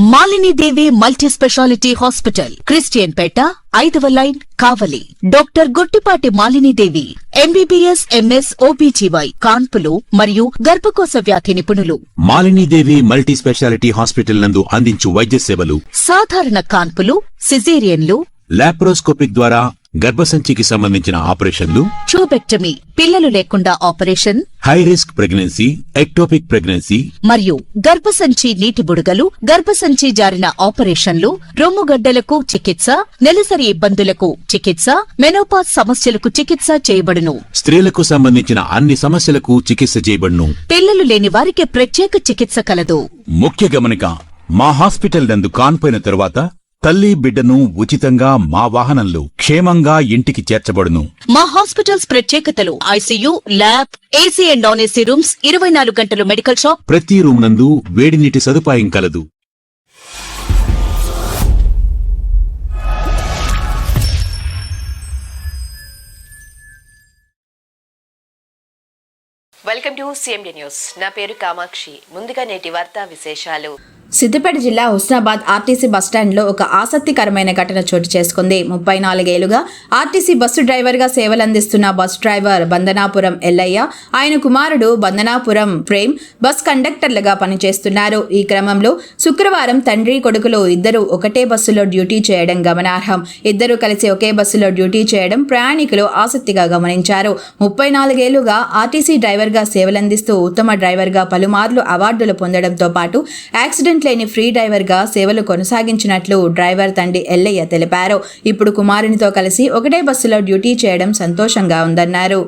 మాలిని దేవి multi speciality hospital, Christian పేట, 5వ line, కావలి. Doctor Guttipati Malini దేవి MBBS, MS, OBGY, కాన్పులు మరియు గర్భకోశ వ్యాధి నిపుణులు. మాలిని దేవి మల్టీ స్పెషాలిటీ హాస్పిటల్ నందు అందించు వైద్య సేవలు: సాధారణ కాన్పులు, సిజేరియన్లు, లాప్రోస్కోపిక్ ద్వారా గర్భసంచికి సంబంధించిన ఆపరేషన్లు, ట్యూబెక్టమీ, పిల్లలు లేకుండా operation, high risk pregnancy, ectopic pregnancy మరియు గర్భసంచి నీటి బుడగలు, గర్భసంచి జారిన ఆపరేషన్లు, రొమ్ముగడ్డలకు చికిత్స, నెలసరి ఇబ్బందులకు చికిత్స, మెనోపాజ్ సమస్యలకు చికిత్స చేయబడును. స్త్రీలకు సంబంధించిన అన్ని సమస్యలకు చికిత్స చేయబడును. పిల్లలు లేని వారికి ప్రత్యేక చికిత్స కలదు. ముఖ్య గమనిక: మా హాస్పిటల్ నందు కాన్పోయిన తరువాత తల్లి బిడ్డను ఉచితంగా మా వాహనంలో క్షేమంగా ఇంటికి చేర్చబడును. మా హాస్పిటల్స్ ప్రత్యేకతలు: ICU, lab, AC and non AC rooms, 24 గంటలు మెడికల్ షాప్, ప్రతి రూమ్ నందు వేడి నీటి సదుపాయం కలదు. Welcome to CMD news. నా పేరు కామాక్షి. ముందుగా నేటి వార్తా విశేషాలు. సిద్దిపేట జిల్లా హుస్నాబాద్ ఆర్టీసీ బస్టాండ్లో ఒక ఆసక్తికరమైన ఘటన చోటు చేసుకుంది. 34 ఏళ్లుగా ఆర్టీసీ బస్సు డ్రైవర్గా సేవలందిస్తున్న బస్ డ్రైవర్ బందనాపురం ఎల్లయ్య, ఆయన కుమారుడు బందనాపురం ప్రేమ్ బస్ కండక్టర్లుగా పనిచేస్తున్నారు. ఈ క్రమంలో శుక్రవారం తండ్రి కొడుకులు ఇద్దరు ఒకటే బస్సులో డ్యూటీ చేయడం గమనార్హం. ఇద్దరు కలిసి ఒకే బస్సులో డ్యూటీ చేయడం ప్రయాణికులు ఆసక్తిగా గమనించారు. 34 ఏళ్లుగా ఆర్టీసీ డ్రైవర్గా సేవలందిస్తూ ఉత్తమ డ్రైవర్గా పలుమార్లు అవార్డులు పొందడంతో పాటు యాక్సిడెంట్ లేని ఫ్రీ డ్రైవర్ గా సేవలు కొనసాగించినట్లు డ్రైవర్ తండ్రి ఎల్లయ్య తెలిపారు. ఇప్పుడు కుమారునితో కలిసి ఒకటే బస్సులో డ్యూటీ చేయడం సంతోషంగా ఉందన్నారు.